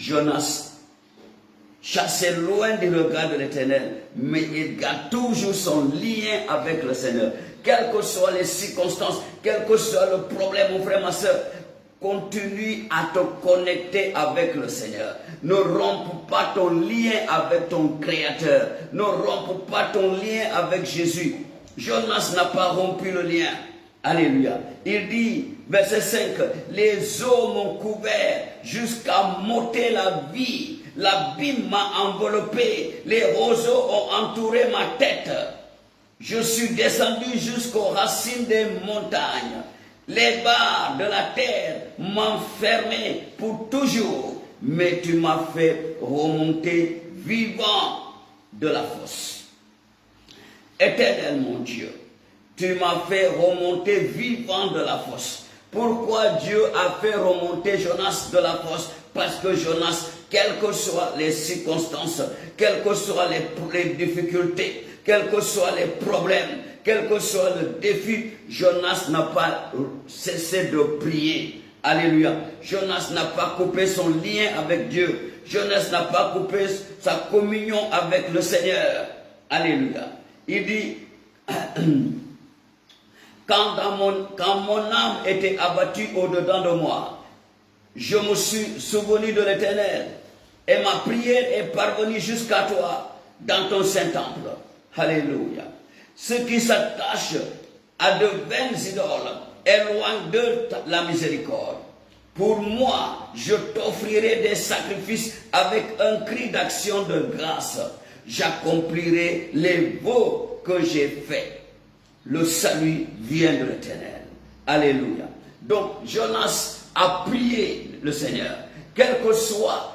Jonas chassait loin du regard de l'Éternel, mais il garde toujours son lien avec le Seigneur. Quelles que soient les circonstances, quel que soit le problème, mon frère, ma soeur, continue à te connecter avec le Seigneur. Ne romps pas ton lien avec ton Créateur. Ne romps pas ton lien avec Jésus. Jonas n'a pas rompu le lien. Alléluia. Il dit, verset 5, les eaux m'ont couvert jusqu'à m'ôter la vie. L'abîme m'a enveloppé. Les roseaux ont entouré ma tête. Je suis descendu jusqu'aux racines des montagnes. Les barres de la terre m'enfermaient pour toujours. Mais tu m'as fait remonter vivant de la fosse. Éternel mon Dieu, tu m'as fait remonter vivant de la fosse. Pourquoi Dieu a fait remonter Jonas de la fosse? Parce que Jonas, quelles que soient les circonstances, quelles que soient les difficultés, quels que soient les problèmes, quel que soit le défi, Jonas n'a pas cessé de prier. Alléluia. Jonas n'a pas coupé son lien avec Dieu. Jonas n'a pas coupé sa communion avec le Seigneur. Alléluia. Il dit, quand mon âme était abattue au-dedans de moi, je me suis souvenu de l'Éternel et ma prière est parvenue jusqu'à toi dans ton Saint-Temple. Alléluia. Ceux qui s'attachent à de vaines idoles éloignent de la miséricorde. Pour moi, je t'offrirai des sacrifices avec un cri d'action de grâce. J'accomplirai les vœux que j'ai faits. Le salut vient de l'Éternel. Alléluia. Donc, Jonas a prié le Seigneur. Quelle que soit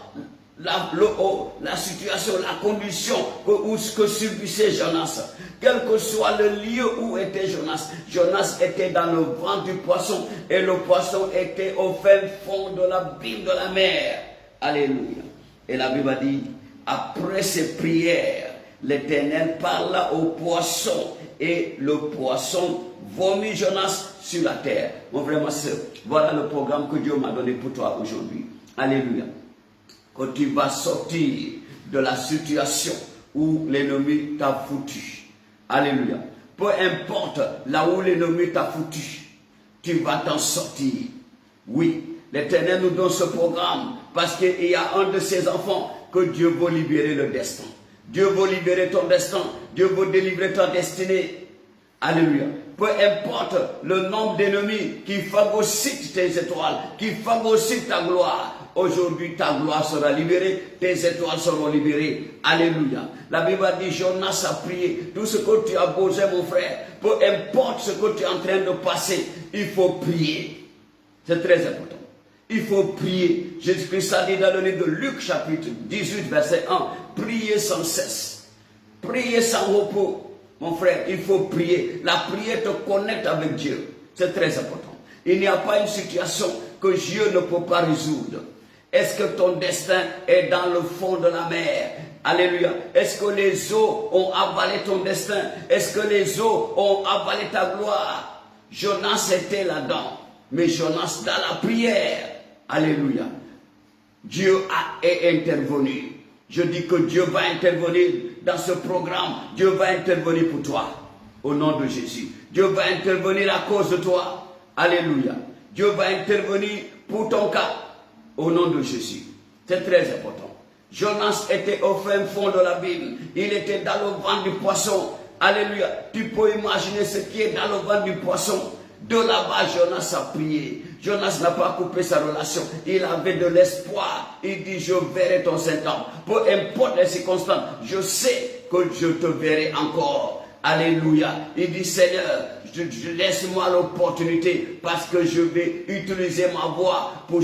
la situation, la condition que subissait Jonas, quel que soit le lieu où était Jonas, Jonas était dans le ventre du poisson et le poisson était au fin fond de l'abîme de la mer. Alléluia. Et la Bible dit, après ces prières, l'Éternel parla au poisson et le poisson vomit Jonas sur la terre. Mon frère, ma soeur, voilà le programme que Dieu m'a donné pour toi aujourd'hui. Alléluia. Que tu vas sortir de la situation où l'ennemi t'a foutu. Alléluia. Peu importe là où l'ennemi t'a foutu, tu vas t'en sortir. Oui, l'Éternel nous donne ce programme parce qu'il y a un de ses enfants que Dieu veut libérer le destin. Dieu veut libérer ton destin. Dieu veut délivrer ta destinée. Alléluia. Peu importe le nombre d'ennemis qui phagocytent tes étoiles, qui phagocytent ta gloire, aujourd'hui ta gloire sera libérée, tes étoiles seront libérées. Alléluia. La Bible dit, Jonas a prié. Tout ce que tu as besoin, mon frère, peu importe ce que tu es en train de passer, il faut prier. C'est très important. Il faut prier. Jésus-Christ a dit dans le livre de Luc, chapitre 18, verset 1, priez sans cesse. Priez sans repos. Mon frère, il faut prier. La prière te connecte avec Dieu. C'est très important. Il n'y a pas une situation que Dieu ne peut pas résoudre. Est-ce que ton destin est dans le fond de la mer? Alléluia. Est-ce que les eaux ont avalé ton destin? Est-ce que les eaux ont avalé ta gloire? Jonas était là-dedans. Mais Jonas, dans la prière, alléluia, Dieu est intervenu. Je dis que Dieu va intervenir dans ce programme. Dieu va intervenir pour toi. Au nom de Jésus. Dieu va intervenir à cause de toi. Alléluia. Dieu va intervenir pour ton cas. Au nom de Jésus. C'est très important. Jonas était au fin fond de l'abîme. Il était dans le ventre du poisson. Alléluia. Tu peux imaginer ce qui est dans le ventre du poisson. De là-bas, Jonas a prié. Jonas n'a pas coupé sa relation. Il avait de l'espoir. Il dit, je verrai ton Saint-Temple. Peu importe les circonstances, je sais que je te verrai encore. Alléluia. Il dit, Seigneur, laisse-moi l'opportunité parce que je vais utiliser ma voix pour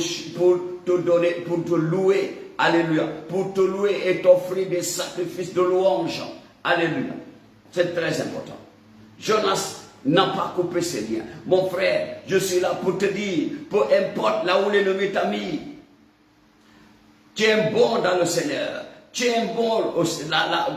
te donner, pour te louer. Alléluia. Pour te louer et t'offrir des sacrifices de louange. Alléluia. C'est très important. Jonas n'a pas coupé ses liens. Mon frère, je suis là pour te dire, peu importe là où l'ennemi t'a mis, tiens bon dans le Seigneur. Tiens bon,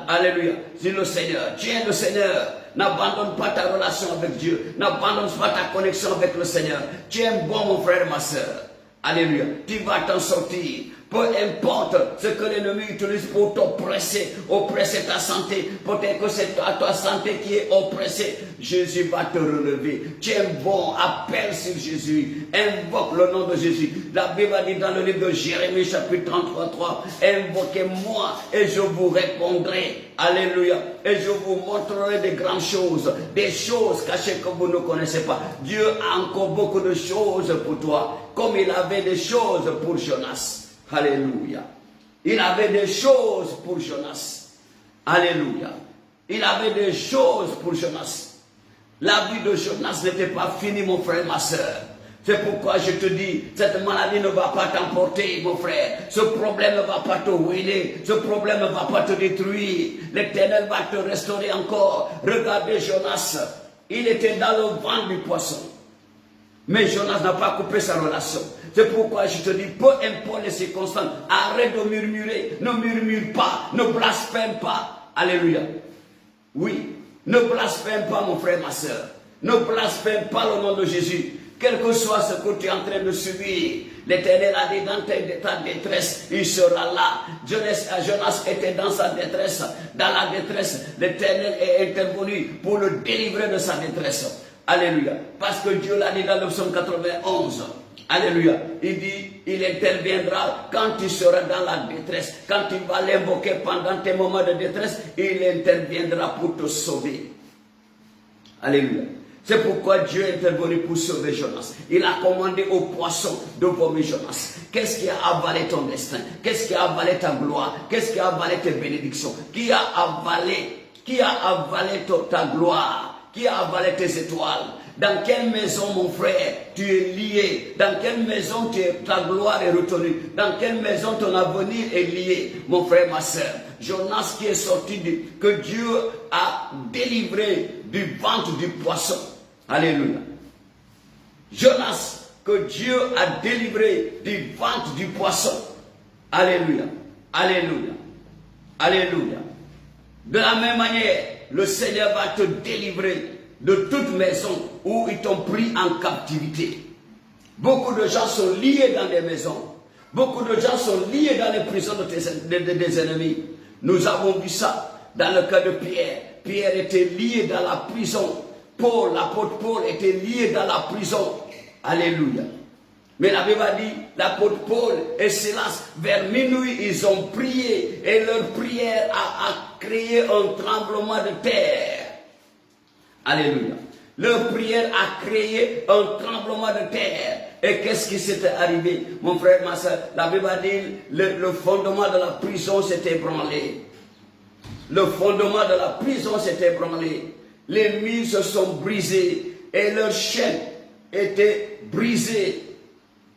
alléluia, c'est le Seigneur. Tiens le Seigneur. N'abandonne pas ta relation avec Dieu. N'abandonne pas ta connexion avec le Seigneur. Tiens bon, mon frère, ma soeur. Alléluia. Tu vas t'en sortir. Peu importe ce que l'ennemi utilise pour t'oppresser, oppresser ta santé. Peut-être que c'est ta santé qui est oppressée. Jésus va te relever. Tu es bon, appelle sur Jésus. Invoque le nom de Jésus. La Bible dit dans le livre de Jérémie chapitre 33, invoquez-moi et je vous répondrai. Alléluia. Et je vous montrerai des grandes choses, des choses cachées que vous ne connaissez pas. Dieu a encore beaucoup de choses pour toi, comme il avait des choses pour Jonas. Alléluia. Il avait des choses pour Jonas. Alléluia. Il avait des choses pour Jonas. La vie de Jonas n'était pas finie, mon frère, ma soeur. C'est pourquoi je te dis, cette maladie ne va pas t'emporter, mon frère. Ce problème ne va pas te ruiner. Ce problème ne va pas te détruire. L'Éternel va te restaurer encore. Regardez Jonas. Il était dans le ventre du poisson. Mais Jonas n'a pas coupé sa relation. C'est pourquoi je te dis, peu importe les circonstances, arrête de murmurer. Ne murmure pas. Ne blasphème pas. Alléluia. Oui. Ne blasphème pas, mon frère, ma soeur. Ne blasphème pas le nom de Jésus. Quel que soit ce que tu es en train de subir, l'Éternel a dit dans ta détresse, il sera là. Jonas était dans sa détresse. Dans la détresse, l'Éternel est intervenu pour le délivrer de sa détresse. Alléluia. Parce que Dieu l'a dit dans le psaume 91. Alléluia. Il dit, il interviendra quand tu seras dans la détresse. Quand tu vas l'invoquer pendant tes moments de détresse, il interviendra pour te sauver. Alléluia. C'est pourquoi Dieu est intervenu pour sauver Jonas. Il a commandé aux poissons de vomir Jonas. Qu'est-ce qui a avalé ton destin? Qu'est-ce qui a avalé ta gloire? Qu'est-ce qui a avalé tes bénédictions? Qui a avalé ta gloire? Qui a avalé tes étoiles? Dans quelle maison, mon frère, tu es lié? Dans quelle maison ta gloire est retenue? Dans quelle maison ton avenir est lié, mon frère, ma soeur? Jonas qui est sorti, que Dieu a délivré du ventre du poisson. Alléluia. Jonas, que Dieu a délivré du ventre du poisson. Alléluia. Alléluia. Alléluia. De la même manière, le Seigneur va te délivrer de toute maison où ils t'ont pris en captivité. Beaucoup de gens sont liés dans des maisons. Beaucoup de gens sont liés dans les prisons des ennemis. Nous avons vu ça dans le cas de Pierre. Pierre était lié dans la prison. Paul, l'apôtre Paul, était lié dans la prison. Alléluia. Mais la Bible dit, l'apôtre Paul et Silas, vers minuit, ils ont prié. Et leur prière a créé un tremblement de terre. Alléluia. Leur prière a créé un tremblement de terre. Et qu'est-ce qui s'était arrivé? Mon frère, ma soeur, la Bible dit, le fondement de la prison s'est ébranlé. Le fondement de la prison s'est ébranlé. Les murs se sont brisés et leurs chaînes étaient brisées.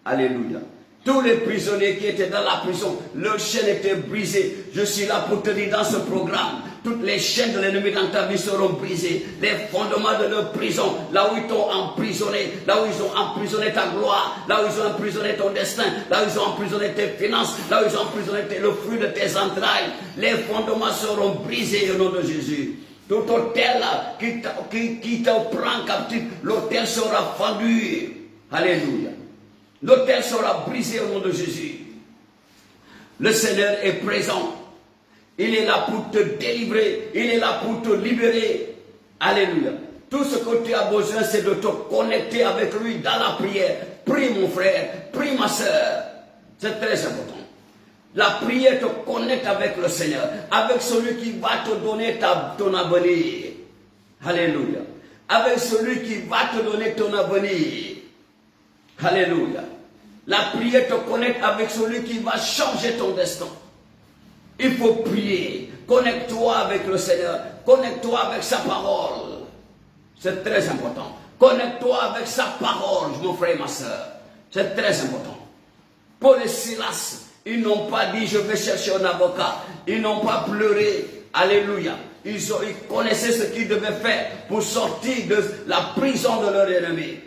Alléluia. Tous les prisonniers qui étaient dans la prison, leurs chaînes étaient brisées. Je suis là pour te dire dans ce programme, toutes les chaînes de l'ennemi dans ta vie seront brisées. Les fondements de leur prison, là où ils t'ont emprisonné, là où ils ont emprisonné ta gloire, là où ils ont emprisonné ton destin, là où ils ont emprisonné tes finances, là où ils ont emprisonné le fruit de tes entrailles, les fondements seront brisés au nom de Jésus. Tout hôtel qui te prend captif, l'hôtel sera fendu. Alléluia. L'hôtel sera brisé au nom de Jésus. Le Seigneur est présent. Il est là pour te délivrer. Il est là pour te libérer. Alléluia. Tout ce que tu as besoin, c'est de te connecter avec lui dans la prière. Prie mon frère, prie ma soeur. C'est très important. La prière te connecte avec le Seigneur, avec celui qui va te donner ton avenir. Alléluia. Avec celui qui va te donner ton avenir. Alléluia. La prière te connecte avec celui qui va changer ton destin. Il faut prier. Connecte-toi avec le Seigneur. Connecte-toi avec sa parole. C'est très important. Connecte-toi avec sa parole, mon frère et ma soeur. C'est très important. Paul et Silas, ils n'ont pas dit je vais chercher un avocat. Ils n'ont pas pleuré. Alléluia. Ils connaissaient ce qu'ils devaient faire pour sortir de la prison de leur ennemi.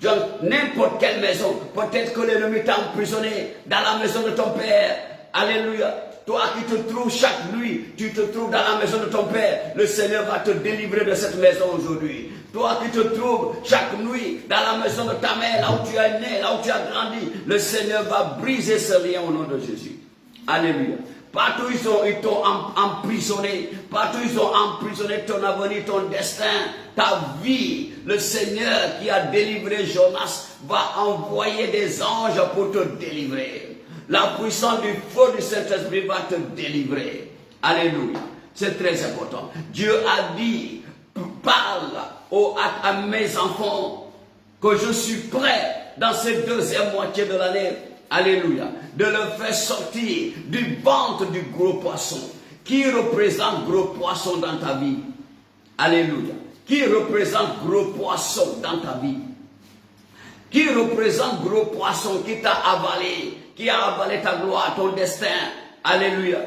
Dans n'importe quelle maison, peut-être que l'ennemi t'a emprisonné dans la maison de ton père. Alléluia. Toi qui te trouves chaque nuit, tu te trouves dans la maison de ton Père. Le Seigneur va te délivrer de cette maison aujourd'hui. Toi qui te trouves chaque nuit dans la maison de ta mère, là où tu es né, là où tu as grandi, le Seigneur va briser ce lien au nom de Jésus. Alléluia. Partout ils t'ont emprisonné. Partout ils ont emprisonné ton avenir, ton destin, ta vie. Le Seigneur qui a délivré Jonas va envoyer des anges pour te délivrer. La puissance du feu du Saint-Esprit va te délivrer. Alléluia. C'est très important. Dieu a dit, parle à mes enfants que je suis prêt dans cette deuxième moitié de l'année. Alléluia. De le faire sortir du ventre du gros poisson. Qui représente gros poisson dans ta vie? Alléluia. Qui représente gros poisson dans ta vie? Qui représente gros poisson qui t'a avalé? Qui a avalé ta gloire, ton destin? Alléluia.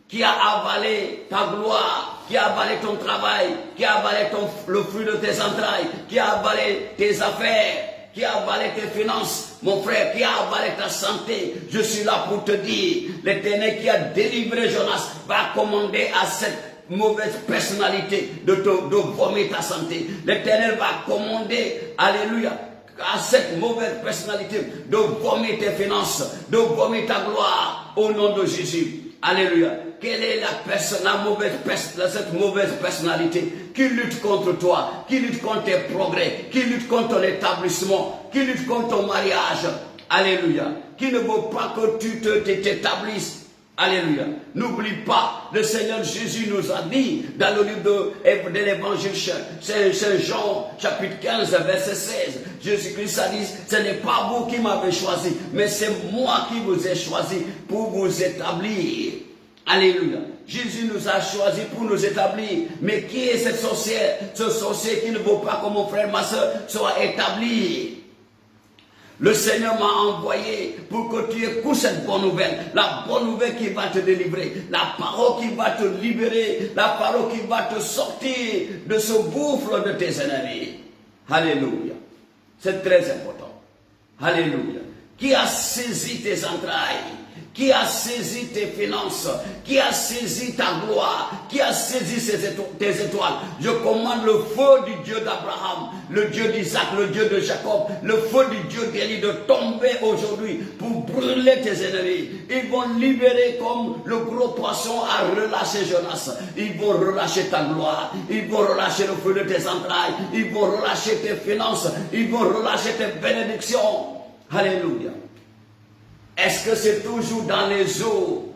Qui a avalé ta gloire? Qui a avalé ton travail? Qui a avalé le fruit de tes entrailles? Qui a avalé tes affaires? Qui a avalé tes finances? Mon frère, qui a avalé ta santé? Je suis là pour te dire, l'Éternel qui a délivré Jonas va commander à cette mauvaise personnalité de vomir ta santé. L'Éternel va commander, alléluia, à cette mauvaise personnalité de vomir tes finances, de vomir ta gloire au nom de Jésus. Alléluia. Quelle est cette mauvaise personnalité qui lutte contre toi, qui lutte contre tes progrès, qui lutte contre ton établissement, qui lutte contre ton mariage? Alléluia. Qui ne veut pas que tu t'établisses. Alléluia. N'oublie pas, le Seigneur Jésus nous a dit dans le livre de l'Évangile, c'est Jean chapitre 15, verset 16. Jésus-Christ a dit, ce n'est pas vous qui m'avez choisi, mais c'est moi qui vous ai choisi pour vous établir. Alléluia. Jésus nous a choisi pour nous établir. Mais qui est cette sorcière, ce sorcier qui ne veut pas que mon frère, ma soeur soit établi? Le Seigneur m'a envoyé pour que tu écoutes cette bonne nouvelle. La bonne nouvelle qui va te délivrer. La parole qui va te libérer. La parole qui va te sortir de ce gouffre de tes ennemis. Alléluia. C'est très important. Alléluia. Qui a saisi tes entrailles? Qui a saisi tes finances? Qui a saisi ta gloire? Qui a saisi tes étoiles? Je commande le feu du Dieu d'Abraham, le Dieu d'Isaac, le Dieu de Jacob, le feu du Dieu d'Élie de tomber aujourd'hui pour brûler tes ennemis. Ils vont libérer comme le gros poisson a relâché Jonas. Ils vont relâcher ta gloire. Ils vont relâcher le feu de tes entrailles. Ils vont relâcher tes finances. Ils vont relâcher tes bénédictions. Alléluia. Est-ce que c'est toujours dans les eaux?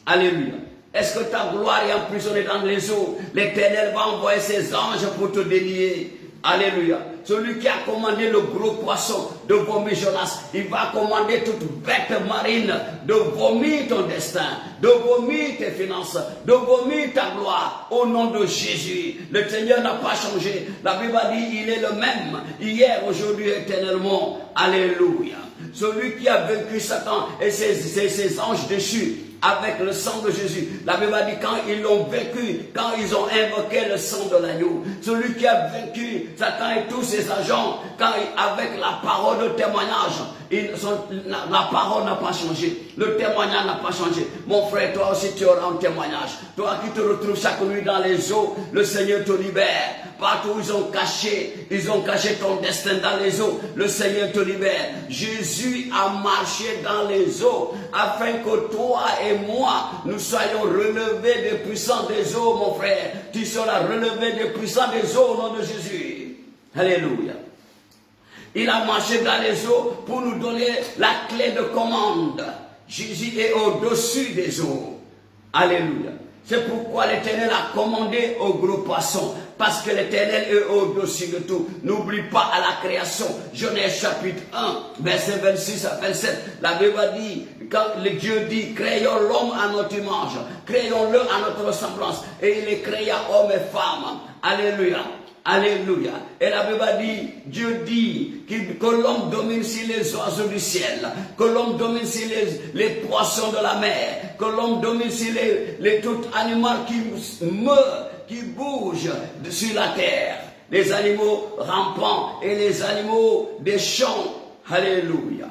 Alléluia. Est-ce que ta gloire est emprisonnée dans les eaux? L'Éternel va envoyer ses anges pour te délier. Alléluia. Celui qui a commandé le gros poisson de vomir Jonas, il va commander toute bête marine de vomir ton destin, de vomir tes finances, de vomir ta gloire au nom de Jésus. Le Seigneur n'a pas changé. La Bible dit il est le même hier, aujourd'hui, éternellement. Alléluia. Celui qui a vaincu Satan et ses anges déchus avec le sang de Jésus. La Bible dit quand ils l'ont vaincu, quand ils ont invoqué le sang de l'agneau. Celui qui a vaincu Satan et tous ses agents, quand avec la parole de témoignage, la parole n'a pas changé. Le témoignage n'a pas changé. Mon frère, toi aussi tu auras un témoignage. Toi qui te retrouves chaque nuit dans les eaux, le Seigneur te libère. Partout où ils ont caché ton destin dans les eaux, le Seigneur te libère. Jésus a marché dans les eaux afin que toi et moi, nous soyons relevés des puissants des eaux, mon frère. Tu seras relevé des puissants des eaux au nom de Jésus. Alléluia. Il a marché dans les eaux pour nous donner la clé de commande. Jésus est au-dessus des eaux. Alléluia. C'est pourquoi l'Éternel a commandé au gros poisson. Parce que l'Éternel est au-dessus de tout. N'oublie pas à la création. Genèse chapitre 1, verset 26 à 27. La Bible dit, quand le Dieu dit, créons l'homme à notre image. Créons-le à notre ressemblance. Et il les créa hommes et femmes. Alléluia. Alléluia. Et la Bible dit, Dieu dit que l'homme domine sur les oiseaux du ciel, que l'homme domine sur les poissons de la mer, que l'homme domine sur tout animal qui meurt, qui bouge sur la terre, les animaux rampants et les animaux des champs. Alléluia.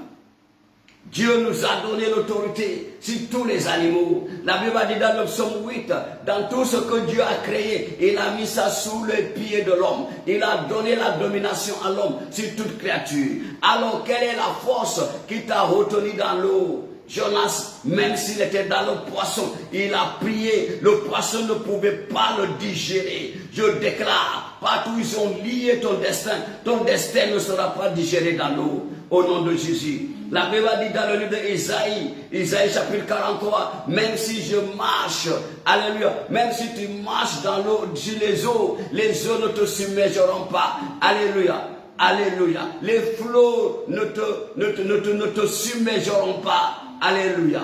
Dieu nous a donné l'autorité sur tous les animaux. La Bible dit dans le psaume 8, dans tout ce que Dieu a créé, il a mis ça sous les pieds de l'homme. Il a donné la domination à l'homme sur toute créature. Alors, quelle est la force qui t'a retenu dans l'eau? Jonas, même s'il était dans le poisson, il a prié, le poisson ne pouvait pas le digérer. Je déclare, partout ils ont lié ton destin ne sera pas digéré dans l'eau, au nom de Jésus. La Bible dit dans le livre d'Isaïe, Isaïe chapitre 43, même si je marche, alléluia, même si tu marches dans l'eau, sur les eaux ne te submergeront pas, alléluia. Alléluia. Les flots ne te submergeront pas. Alléluia.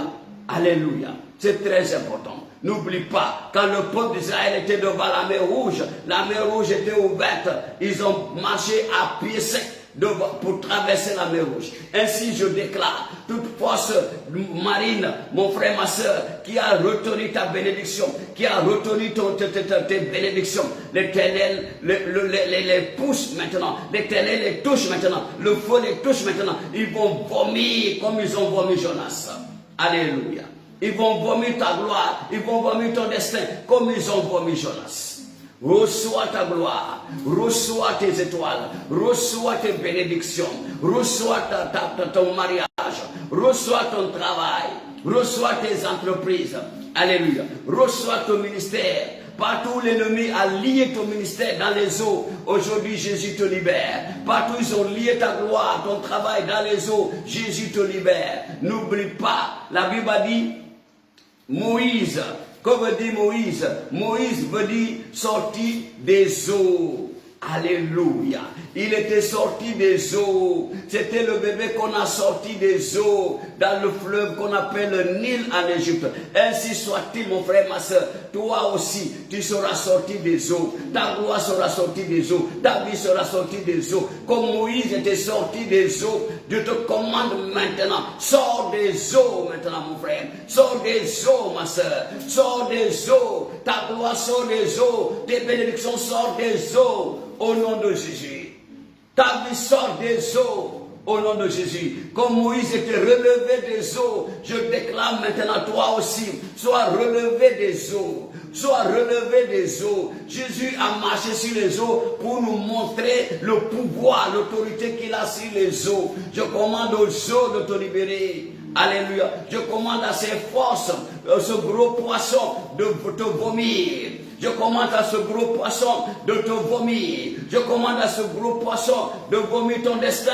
Alléluia. C'est très important. N'oublie pas, quand le peuple d'Israël était devant la mer Rouge était ouverte. Ils ont marché à pied sec pour traverser la mer Rouge. Ainsi, je déclare, toute force marine, mon frère, ma soeur, qui a retenu ta bénédiction, qui a retenu tes bénédictions, l'Éternel les pousse maintenant, l'Éternel les touche maintenant, le feu les touche maintenant. Ils vont vomir comme ils ont vomi Jonas. Alléluia. Ils vont vomir ta gloire, ils vont vomir ton destin comme ils ont vomi Jonas. Reçois ta gloire, reçois tes étoiles, reçois tes bénédictions, reçois ton mariage, reçois ton travail, reçois tes entreprises. Alléluia. Reçois ton ministère. Partout l'ennemi a lié ton ministère dans les eaux. Aujourd'hui, Jésus te libère. Partout ils ont lié ta gloire, ton travail dans les eaux. Jésus te libère. N'oublie pas, la Bible dit, Moïse. Que veut dire Moïse? Moïse veut dire sorti des eaux. Alléluia. Il était sorti des eaux. C'était le bébé qu'on a sorti des eaux dans le fleuve qu'on appelle le Nil en Égypte. Ainsi soit-il, mon frère, ma soeur. Toi aussi, tu seras sorti des eaux. Ta gloire sera sortie des eaux. Ta vie sera sortie des eaux. Comme Moïse était sorti des eaux, Dieu te commande maintenant. Sors des eaux maintenant, mon frère. Sors des eaux, ma soeur. Sors des eaux. Ta gloire sort des eaux. Tes bénédictions sortent des eaux. Au nom de Jésus. Ta vie sort des eaux. Au nom de Jésus. Comme Moïse était relevé des eaux, je déclare maintenant toi aussi, sois relevé des eaux. Sois relevé des eaux. Jésus a marché sur les eaux pour nous montrer le pouvoir, l'autorité qu'il a sur les eaux. Je commande aux eaux de te libérer. Alléluia. Je commande à ses forces, ce gros poisson, de te vomir. Je commande à ce gros poisson de te vomir. Je commande à ce gros poisson de vomir ton destin.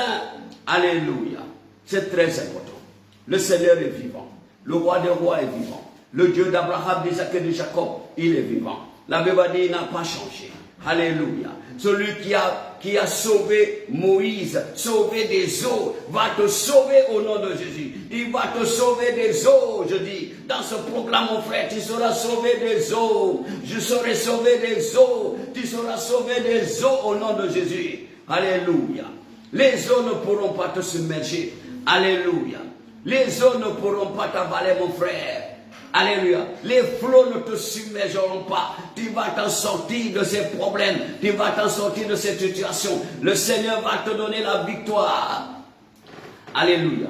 Alléluia. C'est très important. Le Seigneur est vivant. Le roi des rois est vivant. Le Dieu d'Abraham, d'Isaac et de Jacob, il est vivant. La Bible dit qu'il n'a pas changé. Alléluia. Celui qui a sauvé Moïse, sauvé des eaux, va te sauver au nom de Jésus. Il va te sauver des eaux, je dis. Dans ce programme, mon frère, tu seras sauvé des eaux. Je serai sauvé des eaux. Tu seras sauvé des eaux au nom de Jésus. Alléluia. Les eaux ne pourront pas te submerger. Alléluia. Les eaux ne pourront pas t'avaler, mon frère. Alléluia. Les flots ne te submergeront pas. Tu vas t'en sortir de ces problèmes. Tu vas t'en sortir de cette situation. Le Seigneur va te donner la victoire. Alléluia.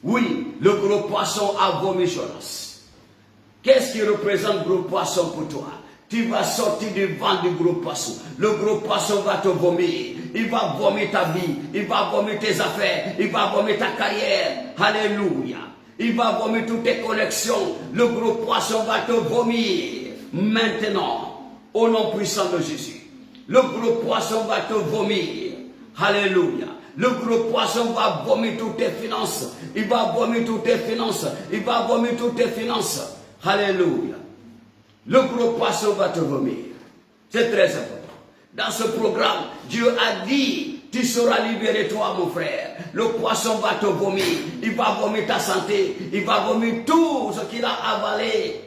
Oui, le gros poisson a vomi Jonas. Qu'est-ce qui représente le gros poisson pour toi? Tu vas sortir du ventre du gros poisson. Le gros poisson va te vomir. Il va vomir ta vie. Il va vomir tes affaires. Il va vomir ta carrière. Alléluia. Il va vomir toutes tes connexions. Le gros poisson va te vomir. Maintenant, au nom puissant de Jésus. Le gros poisson va te vomir. Alléluia. Le gros poisson va vomir toutes tes finances. Il va vomir toutes tes finances. Il va vomir toutes tes finances. Alléluia. Le gros poisson va te vomir. C'est très important. Dans ce programme, Dieu a dit, tu seras libéré toi, mon frère. Le poisson va te vomir. Il va vomir ta santé. Il va vomir tout ce qu'il a avalé.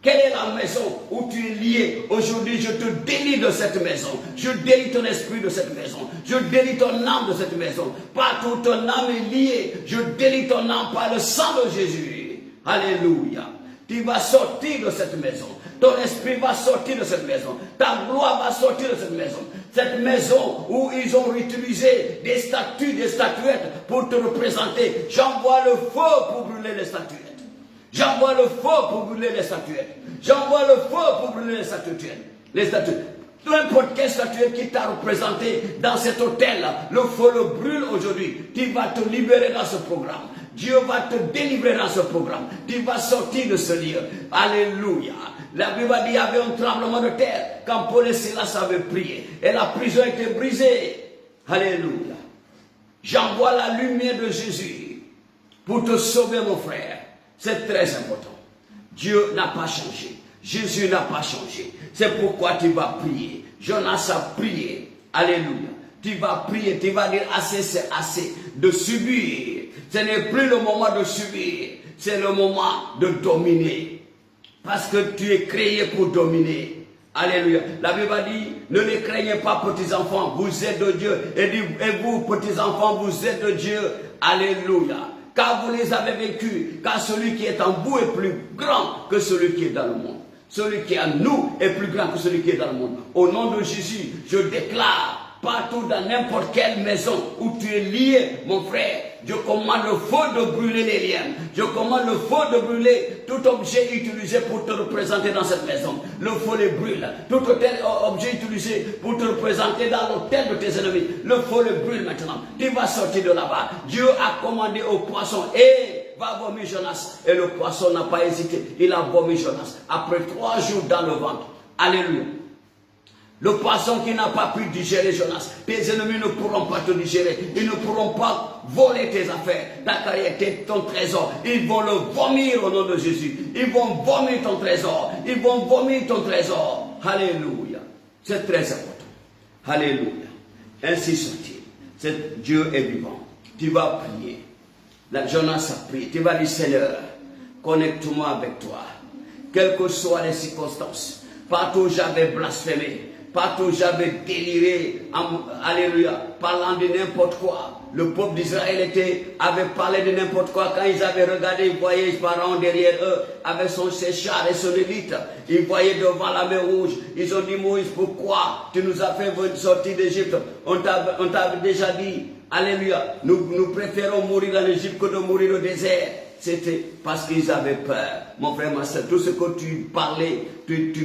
Quelle est la maison où tu es lié? Aujourd'hui, je te délie de cette maison. Je délie ton esprit de cette maison. Je délie ton âme de cette maison. Partout ton âme est liée, je délie ton âme par le sang de Jésus. Alléluia. Tu vas sortir de cette maison. Ton esprit va sortir de cette maison. Ta gloire va sortir de cette maison. cette maison où ils ont utilisé des statues, des statuettes pour te représenter. J'envoie le feu pour brûler les statuettes. J'envoie le feu pour brûler les statuettes. J'envoie le feu pour brûler les statuettes. Les statuettes. N'importe quelle statuette qui t'a représenté dans cet hôtel-là, le feu le brûle aujourd'hui. Tu vas te libérer dans ce programme. Dieu va te délivrer dans ce programme. Tu vas sortir de ce lieu. Alléluia. La Bible dit qu'il y avait un tremblement de terre quand Paul et Silas avaient prié. Et la prison était brisée. Alléluia. J'envoie la lumière de Jésus pour te sauver, mon frère. C'est très important. Dieu n'a pas changé. Jésus n'a pas changé. C'est pourquoi tu vas prier. Jonas a prié. Alléluia. Tu vas prier. Tu vas dire assez, c'est assez de subir. Ce n'est plus le moment de subir. C'est le moment de dominer. Parce que tu es créé pour dominer. Alléluia. La Bible dit, ne les craignez pas, petits-enfants, vous êtes de Dieu. Et vous, petits-enfants, vous êtes de Dieu. Alléluia. Car vous les avez vaincus. Car celui qui est en vous est plus grand que celui qui est dans le monde. Celui qui est en nous est plus grand que celui qui est dans le monde. Au nom de Jésus, je déclare, partout dans n'importe quelle maison où tu es lié, mon frère, je commande le feu de brûler les liens. Je commande le feu de brûler tout objet utilisé pour te représenter dans cette maison. Le feu les brûle. Tout objet utilisé pour te représenter dans l'hôtel de tes ennemis. Le feu le brûle maintenant. Tu vas sortir de là-bas. Dieu a commandé au poisson, va vomir Jonas. Et le poisson n'a pas hésité. Il a vomi Jonas. Après 3 jours dans le ventre. Alléluia. Le poisson qui n'a pas pu digérer Jonas. Tes ennemis ne pourront pas te digérer. Ils ne pourront pas voler tes affaires, ta carrière, ton trésor. Ils vont le vomir au nom de Jésus. Ils vont vomir ton trésor. Ils vont vomir ton trésor. Alléluia. C'est très important. Alléluia. Ainsi soit-il. Dieu est vivant. Tu vas prier. Jonas a prié. Tu vas dire, Seigneur, connecte-moi avec toi. Quelles que soient les circonstances. Partout où j'avais blasphémé. Partout j'avais déliré, alléluia, parlant de n'importe quoi. Le peuple d'Israël avait parlé de n'importe quoi. Quand ils avaient regardé, ils voyaient Pharaon derrière eux, avec ses chars et son élite. Ils voyaient devant la mer Rouge. Ils ont dit, Moïse, pourquoi tu nous as fait sortir d'Égypte? On t'avait déjà dit, alléluia, nous préférons mourir en Égypte que de mourir au désert. C'était parce qu'ils avaient peur. Mon frère, ma soeur, tout ce que tu parlais, tu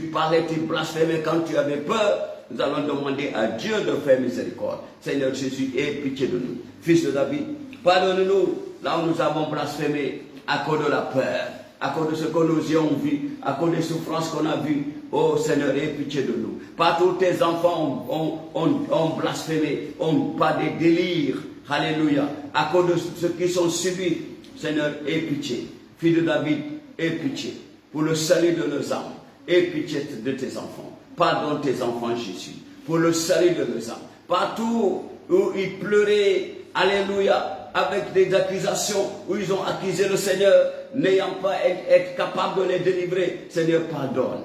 blasphémais quand tu avais peur. Nous allons demander à Dieu de faire miséricorde. Seigneur Jésus, aie pitié de nous. Fils de David, pardonne-nous là où nous avons blasphémé à cause de la peur, à cause de ce que nous y avons vu, à cause des souffrances qu'on a vues. Oh Seigneur, aie pitié de nous. Partout tes enfants ont blasphémé, ont pas de délire. Alléluia. À cause de ce qu'ils sont subis. Seigneur, aie pitié. Fils de David, aie pitié. Pour le salut de nos âmes, aie pitié de tes enfants. Pardonne tes enfants, Jésus. Pour le salut de nos âmes. Partout où ils pleuraient, alléluia, avec des accusations, où ils ont accusé le Seigneur, n'ayant pas être capable de les délivrer. Seigneur, pardonne.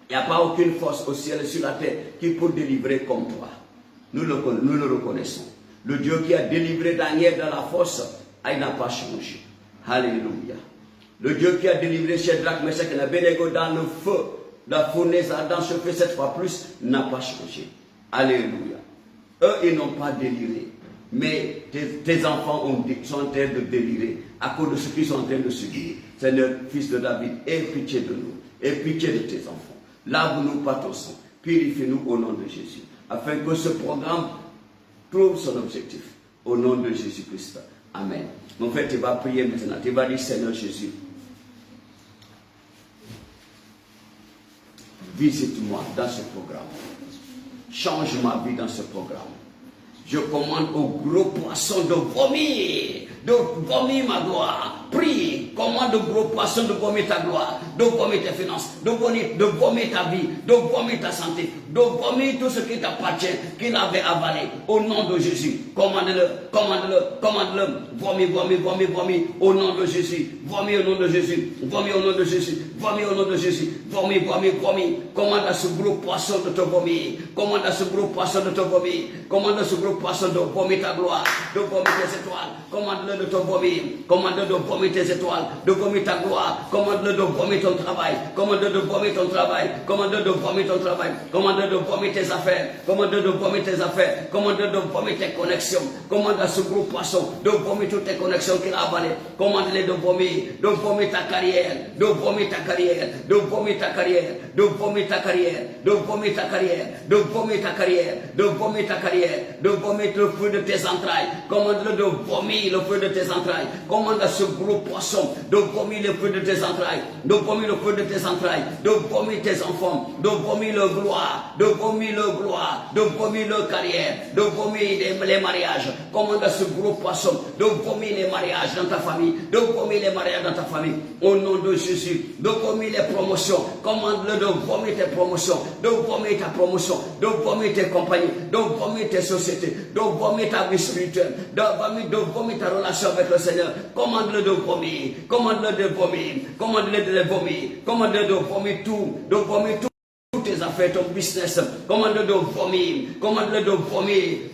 Il n'y a pas aucune force au ciel et sur la terre qui peut délivrer comme toi. Nous le reconnaissons. Le Dieu qui a délivré Daniel dans la fosse, il n'a pas changé. Alléluia. Le Dieu qui a délivré Shadrach, Meshach et Abednego dans le feu, la fournaise ardente, ce feu 7 fois plus, n'a pas changé. Alléluia. Eux, ils n'ont pas déliré. Mais tes enfants sont en train de délirer à cause de ce qu'ils sont en train de subir. Seigneur, fils de David, aie pitié de nous. Aie pitié de tes enfants. Lave-nous par ton sang. Purifie-nous au nom de Jésus. Afin que ce programme trouve son objectif. Au nom de Jésus-Christ. Amen. Mon frère, tu vas prier maintenant. Tu vas dire, Seigneur Jésus, visite-moi dans ce programme. Change ma vie dans ce programme. Je commande au gros poisson de vomir ma gloire. Prie, commande au gros poisson de vomir ta gloire, de vomir tes finances, de vomir ta vie, de vomir ta santé, de vomir tout ce qui t'appartient, qu'il avait avalé. Au nom de Jésus, commande-le. Vomir, au nom de Jésus. Vomir au nom de Jésus. Vomir au nom de Jésus. Vomir au nom de Jésus. Vomir. Commande à ce gros poisson de te vomir. Commande à ce gros poisson de te vomir. Commande à ce gros poisson de vomir ta gloire, de vomir tes étoiles. Commande-le de te vomir. Commande-le de vomir tes étoiles. de vomir ta gloire. Commande-le de vomir ton travail. Commande-le de vomir ton travail. Commande-le de vomir ton travail. Commande-le de vomir tes affaires. Commande-le de vomir tes affaires. Commande-le de vomir tes connexions. Commande à ce gros poisson de vomir toutes tes connexions qu'il a avalées. Commande-le de vomir ta carrière. De vomir ta carrière. De vomir ta carrière. De vomir ta carrière. De vomir ta carrière. De vomir ta carrière. De vomir ta carrière. De vomir le feu de tes entrailles. Commande-le de vomir le feu de tes entrailles. Commande à ce gros poisson de vomir le feu de tes entrailles. De vomir le feu de tes entrailles. De vomir tes enfants. De vomir le gloire. De vomir le gloire. De vomir le carrière. De vomir les mariages. Commande à ce gros poisson de vomir les mariages dans ta famille. De vomir les mariages dans ta famille. Au nom de Jésus. De vomir les promotions. Commande-le de vomir tes promotions. De vomir ta promotion. De vomir tes compagnies. De vomir tes sociétés. De vomir ta vie spirituelle. De vomir ta relation avec le Seigneur. Commande-le de vomir. Commande-le de vomir. Commande-le de vomir. Commande-le de vomir tout. De vomir tout. Toutes tes affaires, ton business, commande-le de vomir, commande-le de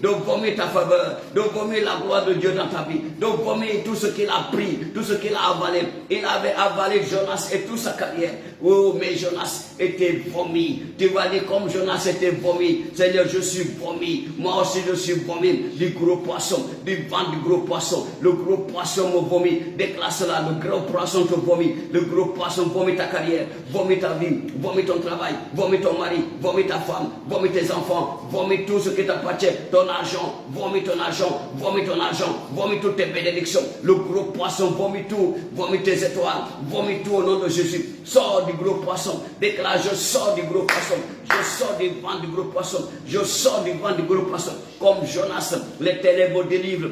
vomir ta faveur, de vomir la gloire de Dieu dans ta vie, de vomir tout ce qu'il a pris, tout ce qu'il a avalé. Il avait avalé Jonas et toute sa carrière. Oh, mais Jonas était vomi. Tu vas dire comme Jonas était vomi. Seigneur, je suis vomi. Moi aussi, je suis vomi du gros poisson, du vent du gros poisson. Le gros poisson me vomit. Déclare cela, le gros poisson te vomit. Le gros poisson vomit ta carrière, vomit ta vie, vomit ton travail, vomit ton mari, vomit ta femme, vomit tes enfants, vomit tout ce qui t'appartient, ton argent, vomit ton argent, vomit ton argent, vomit toutes tes bénédictions. Le gros poisson vomit tout, vomit tes étoiles, vomit tout au nom de Jésus. Sors du gros poisson, déclare je sors du gros poisson, je sors du vent du gros poisson, je sors du vent du gros poisson. Comme Jonas, l'Éternel me délivre.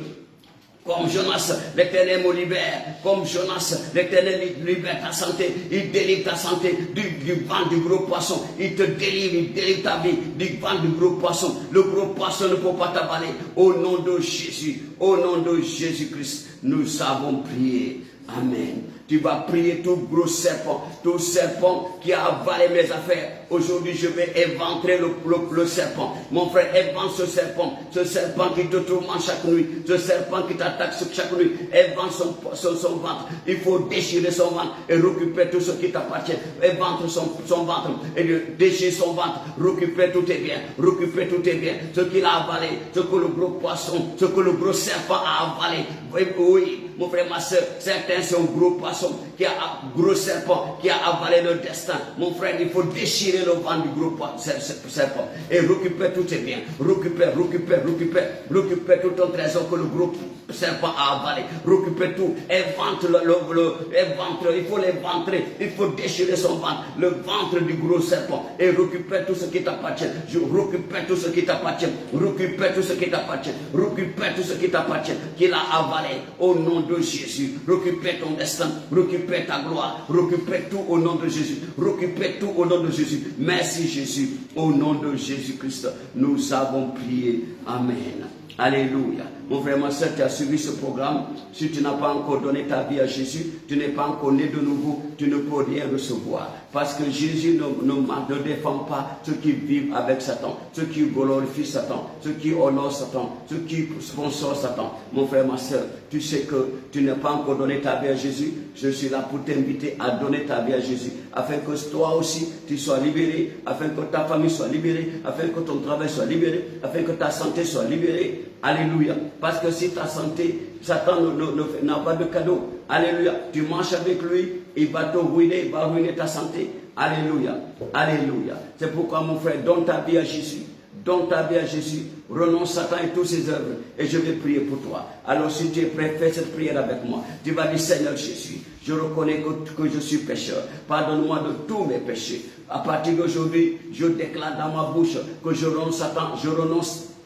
Comme Jonas, l'Éternel me libère. Comme Jonas, l'Éternel libère ta santé. Il délivre ta santé du vent du gros poisson. Il te délivre, il délivre ta vie du vent du gros poisson. Le gros poisson ne peut pas t'avaler. Au nom de Jésus, au nom de Jésus-Christ, nous avons prié. Amen. Tu vas prier tout gros serpent qui a avalé mes affaires. Aujourd'hui, je vais éventrer le serpent. Mon frère, évente ce serpent qui te tourmente chaque nuit, ce serpent qui t'attaque chaque nuit. Évente son ventre. Il faut déchirer son ventre et récupérer tout ce qui t'appartient. Évente son ventre et déchirer son ventre. Récupère tous tes biens. Récupère tous tes biens. Ce qu'il a avalé, ce que le gros poisson, ce que le gros serpent a avalé. Oui. Mon frère, ma soeur, certains sont gros poissons, gros serpent qui a avalé le destin. Mon frère, il faut déchirer le ventre du gros serpent et récupérer tous tes biens. Récupère tout ton trésor que le gros serpent a avalé. Récupère tout. Évente il faut l'éventrer. Il faut déchirer son ventre, le ventre du gros serpent et récupère tout ce qui t'appartient. Je récupère tout ce qui t'appartient. Récupère tout ce qui t'appartient. Récupère tout ce qui t'appartient qu'il a avalé au nom de Jésus. Récupère ton destin, récupère ta gloire, récupère tout au nom de Jésus, récupère tout au nom de Jésus. Merci Jésus, au nom de Jésus-Christ, nous avons prié. Amen. Alléluia. Mon frère, ma soeur, tu as suivi ce programme. Si tu n'as pas encore donné ta vie à Jésus, tu n'es pas encore né de nouveau, tu ne peux rien recevoir. Parce que Jésus ne défend pas ceux qui vivent avec Satan, ceux qui glorifient Satan, ceux qui honorent Satan, ceux qui sponsorent Satan. Mon frère, ma soeur, tu sais que tu n'as pas encore donné ta vie à Jésus. Je suis là pour t'inviter à donner ta vie à Jésus, afin que toi aussi, tu sois libéré, afin que ta famille soit libérée, afin que ton travail soit libéré, afin que ta santé soit libérée. Alléluia. Parce que si ta santé, Satan n'a pas de cadeau. Alléluia. Tu marches avec lui, il va te ruiner, il va ruiner ta santé. Alléluia. Alléluia. C'est pourquoi mon frère, donne ta vie à Jésus. Donne ta vie à Jésus. Renonce Satan et toutes ses œuvres. Et je vais prier pour toi. Alors si tu es prêt, fais cette prière avec moi. Tu vas dire, Seigneur Jésus, je reconnais que je suis pécheur. Pardonne-moi de tous mes péchés. À partir d'aujourd'hui, je déclare dans ma bouche que je renonce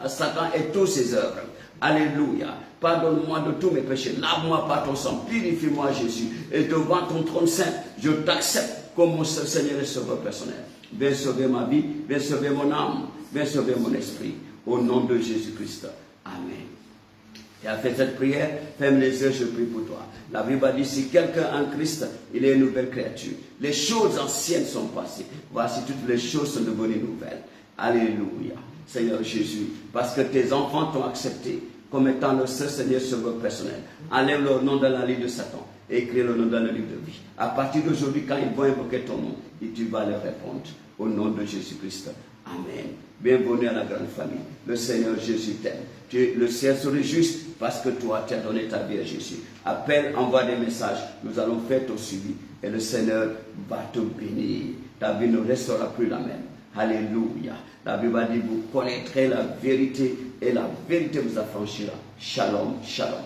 à Satan et toutes ses œuvres. Alléluia. Pardonne-moi de tous mes péchés. Lave-moi par ton sang. Purifie-moi, Jésus. Et devant ton trône saint, je t'accepte comme mon Seigneur et Sauveur personnel. Viens sauver ma vie. Viens sauver mon âme. Viens sauver mon esprit. Au nom de Jésus-Christ. Amen. Tu as fait cette prière. Ferme les yeux, je prie pour toi. La Bible dit, si quelqu'un en Christ, il est une nouvelle créature. Les choses anciennes sont passées. Voici, toutes les choses sont devenues nouvelles. Alléluia. Seigneur Jésus, parce que tes enfants t'ont accepté comme étant le seul Seigneur Sauveur personnel. Enlève leur nom dans la liste de Satan écris le nom dans le livre de vie. À partir d'aujourd'hui, quand ils vont invoquer ton nom, et tu vas leur répondre au nom de Jésus-Christ. Amen. Bienvenue à la grande famille. Le Seigneur Jésus t'aime. Le ciel se réjouit parce que toi, tu as donné ta vie à Jésus. Appelle, envoie des messages. Nous allons faire ton suivi. Et le Seigneur va te bénir. Ta vie ne restera plus la même. Alléluia. La Bible a dit, vous connaîtrez la vérité et la vérité vous affranchira. Shalom, shalom.